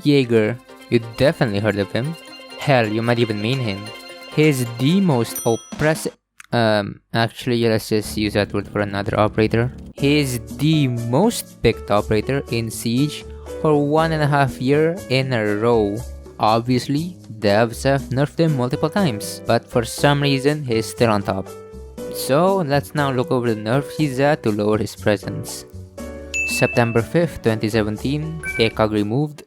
Jager, you definitely heard of him. Hell, you might even main him. He's the most oppressive. Actually, let's just use that word for another operator. He's the most picked operator in Siege for 1.5 years in a row. Obviously, devs have nerfed him multiple times, but for some reason, he's still on top. So, let's now look over the nerfs he's at to lower his presence. September 5th, 2017, ECOG removed.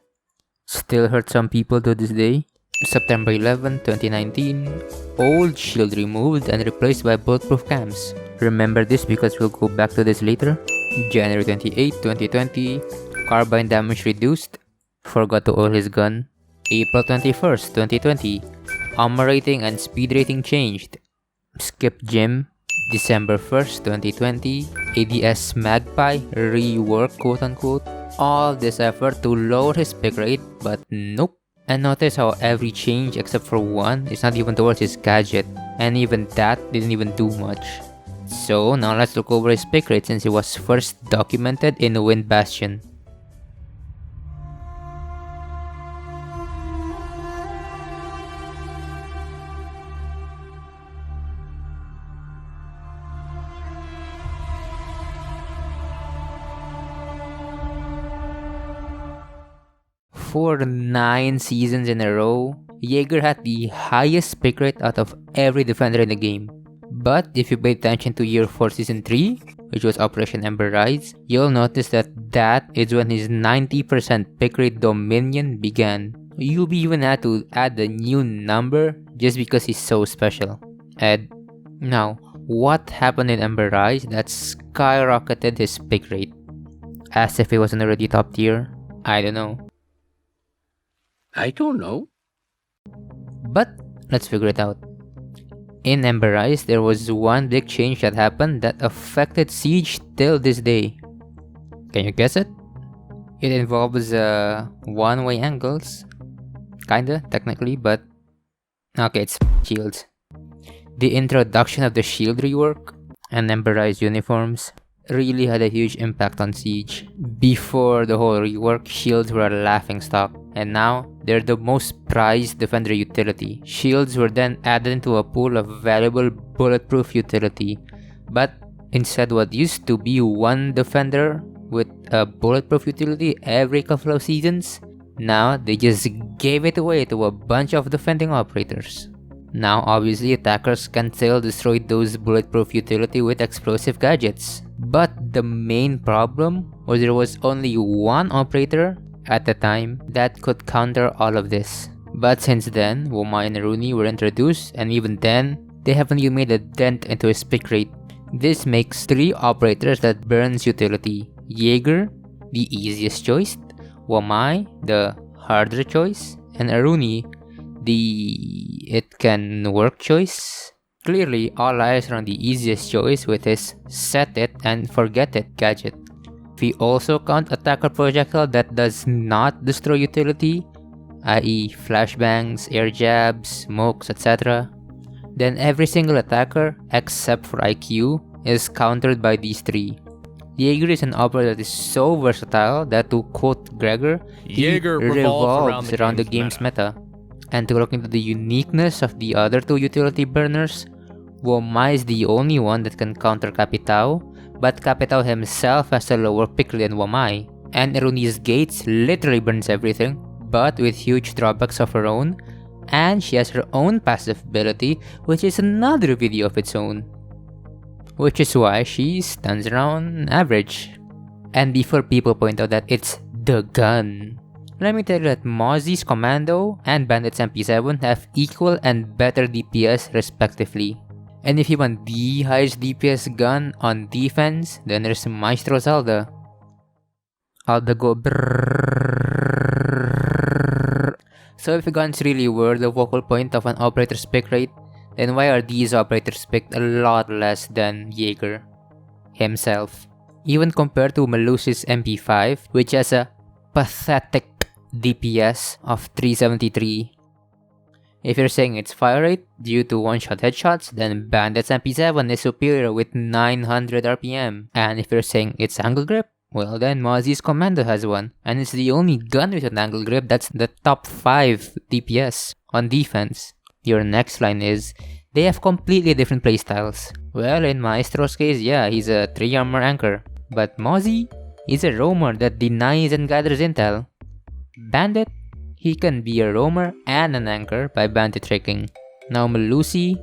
Still hurt some people to this day. September 11, 2019, old shield removed and replaced by bulletproof cams. Remember this because we'll go back to this later. January 28, 2020, carbine damage reduced. Forgot to oil his gun. April 21st, 2020, armor rating and speed rating changed. Skip gym. December 1st, 2020, ADS Magpie rework quote unquote. All this effort to lower his pick rate, but nope. And notice how every change except for one is not even towards his gadget, and even that didn't even do much. So now let's look over his pick rate since it was first documented in Wind Bastion. For 9 seasons in a row, Jäger had the highest pick rate out of every defender in the game. But if you pay attention to year 4 season 3, which was Operation Ember Rise, you'll notice that is when his 90% pick rate dominion began. You'll even have to add a new number just because he's so special. Ed. Now, what happened in Ember Rise that skyrocketed his pick rate? As if he wasn't already top tier? I don't know. I don't know. But let's figure it out. In Ember Rise, there was one big change that happened that affected Siege till this day. Can you guess it? It involves one-way angles. Kinda, technically, but... okay, it's shields. The introduction of the shield rework and Ember Rise uniforms really had a huge impact on Siege. Before the whole rework, shields were a laughingstock, and now they're the most prized defender utility. Shields were then added into a pool of valuable bulletproof utility, but instead what used to be one defender with a bulletproof utility every couple of seasons, now they just gave it away to a bunch of defending operators. Now obviously attackers can still destroy those bulletproof utility with explosive gadgets. But the main problem was there was only one operator at the time that could counter all of this. But since then, Woma and Rooney were introduced, and even then, they haven't even made a dent into his pick rate. This makes 3 operators that burns utility. Jäger, the easiest choice, Woma, the harder choice, and Aruni, the it can work choice. Clearly, all eyes are on the easiest choice with his set it and forget it gadget. If we also count attacker projectile that does not destroy utility, i.e. flashbangs, air jabs, smokes, etc., then every single attacker, except for IQ, is countered by these 3. Jäger is an operator that is so versatile that, to quote Gregor, Jäger revolves around the game's meta. And to look into the uniqueness of the other 2 utility burners, Woma is the only one that can counter Capitao, but Capitao himself has a lower pick rate than Woma, and Eruni's Gates literally burns everything, but with huge drawbacks of her own, and she has her own passive ability, which is another video of its own. Which is why she stands around average. And before people point out that it's the gun, let me tell you that Mozzie's Commando and Bandit's MP7 have equal and better DPS respectively. And if you want the highest DPS gun on defense, then there's Maestro's Alda. Alda go brrrr. So if the guns really were the focal point of an operator's pick rate, then why are these operators picked a lot less than Jäger himself? Even compared to Melusi's MP5, which has a pathetic DPS of 373. If you're saying it's fire rate due to one-shot headshots, then Bandit's MP7 is superior with 900 RPM. And if you're saying it's angle grip, Well then, Mozzie's Commando has one, and it's the only gun with an angle grip that's the top 5 DPS on defense. Your next line is, they have completely different playstyles. Well, in Maestro's case, yeah, he's a 3 armor anchor. But Mozzie is a roamer that denies and gathers intel. Bandit, he can be a roamer and an anchor by bandit tricking. Now Melusi,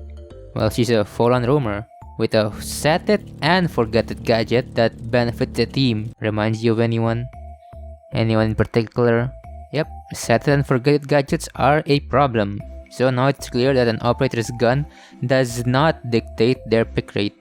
well, she's a full-on roamer with a set it and forget it gadget that benefits the team. Reminds you of anyone? Anyone in particular? Yep, set it and forget it gadgets are a problem. So now it's clear that an operator's gun does not dictate their pick rate.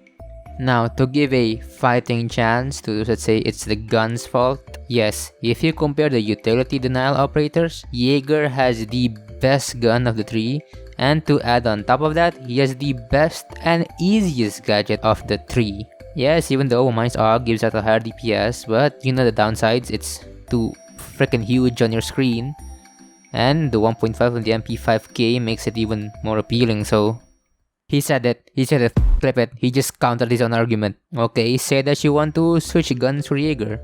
Now, to give a fighting chance to, let's say, it's the gun's fault. Yes, if you compare the utility denial operators, Jäger has the best gun of the 3. And to add on top of that, he has the best and easiest gadget of the 3. Yes, even though Mey's AUG gives out a higher DPS, but you know the downsides, it's too freaking huge on your screen. And the 1.5 of the MP5K makes it even more appealing, so... He said it, flip it, he just countered his own argument. Okay, say that you want to switch guns for Jäger.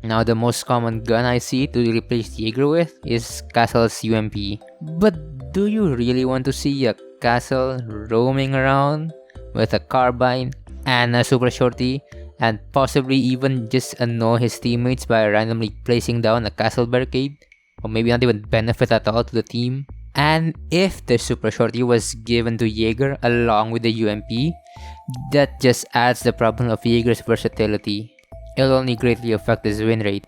Now the most common gun I see to replace Jäger with is Castle's UMP. But do you really want to see a Castle roaming around with a carbine and a super shorty and possibly even just annoy his teammates by randomly placing down a Castle barricade? Or maybe not even benefit at all to the team? And if the super shorty was given to Jäger along with the UMP, that just adds the problem of Jäger's versatility. It'll only greatly affect his win rate.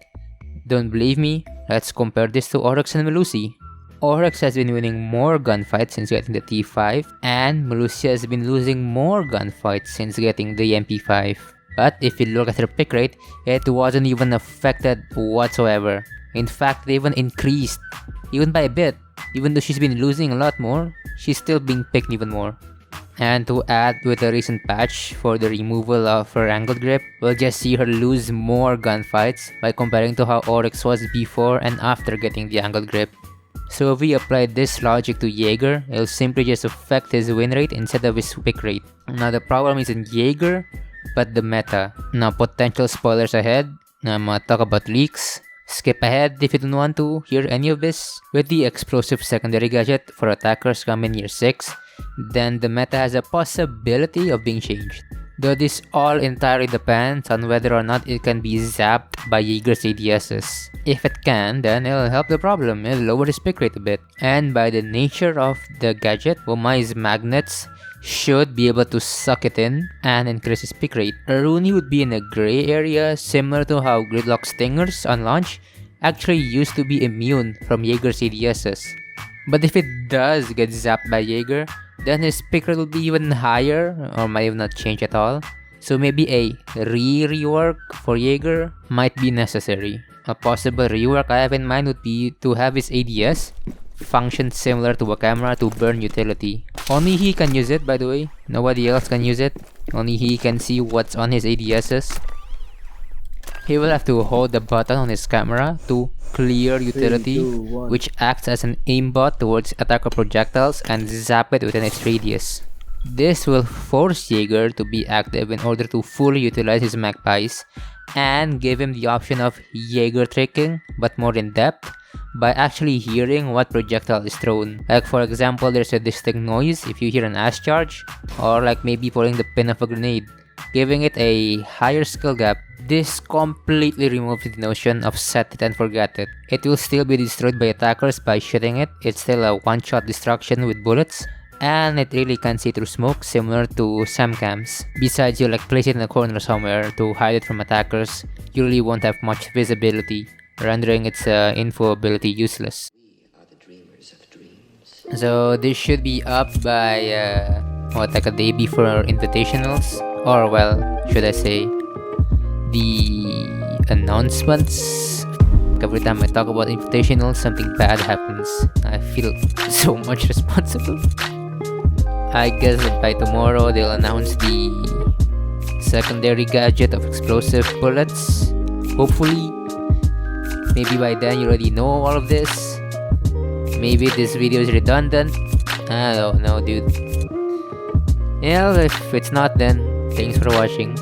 Don't believe me? Let's compare this to Oryx and Melusi. Oryx has been winning more gunfights since getting the T5, and Melusi has been losing more gunfights since getting the MP5. But if you look at her pick rate, it wasn't even affected whatsoever. In fact, it even increased, even by a bit. Even though she's been losing a lot more, she's still being picked even more. And to add with a recent patch for the removal of her angled grip, we'll just see her lose more gunfights by comparing to how Oryx was before and after getting the angled grip. So if we apply this logic to Jäger, it'll simply just affect his win rate instead of his pick rate. Now the problem isn't Jäger, but the meta. Now potential spoilers ahead, I'm gonna talk about leaks. Skip ahead if you don't want to hear any of this. With the explosive secondary gadget for attackers coming year 6, then the meta has a possibility of being changed. Though this all entirely depends on whether or not it can be zapped by Jäger's ADSs. If it can, then it'll help the problem, it'll lower his pick rate a bit. And by the nature of the gadget, Mey's magnets should be able to suck it in and increase his pick rate. Rooney would be in a gray area similar to how Gridlock Stingers on launch actually used to be immune from Jäger's ADSs. But if it does get zapped by Jäger, then his pick rate will be even higher or might even not change at all. So maybe a rework for Jäger might be necessary. A possible rework I have in mind would be to have his ADS function similar to a camera to burn utility. Only he can use it, by the way. Nobody else can use it. Only he can see what's on his ADSs. He will have to hold the button on his camera to clear utility, 3, 2, which acts as an aimbot towards attacker projectiles and zap it within its radius. This will force Jäger to be active in order to fully utilize his magpies and give him the option of Jäger tricking, but more in depth, by actually hearing what projectile is thrown. Like for example, there's a distinct noise if you hear an ash charge, or like maybe pulling the pin of a grenade, giving it a higher skill gap. This completely removes the notion of set it and forget it. It will still be destroyed by attackers by shooting it, it's still a one-shot destruction with bullets, and it really can see through smoke similar to SAM-cams. Besides, you like place it in a corner somewhere to hide it from attackers, you really won't have much visibility, rendering its info ability useless. So this should be up by like a day before invitationals, or well, should I say, the announcements. Every time I talk about invitationals, something bad happens. I feel so much responsible. I guess that by tomorrow they'll announce the secondary gadget of explosive bullets. Hopefully. Maybe by then you already know all of this. Maybe this video is redundant. I don't know, dude. Yeah, if it's not, then thanks for watching.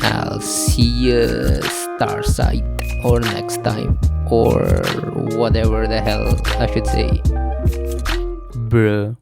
I'll see you star sight, or next time, or whatever the hell I should say. Bruh.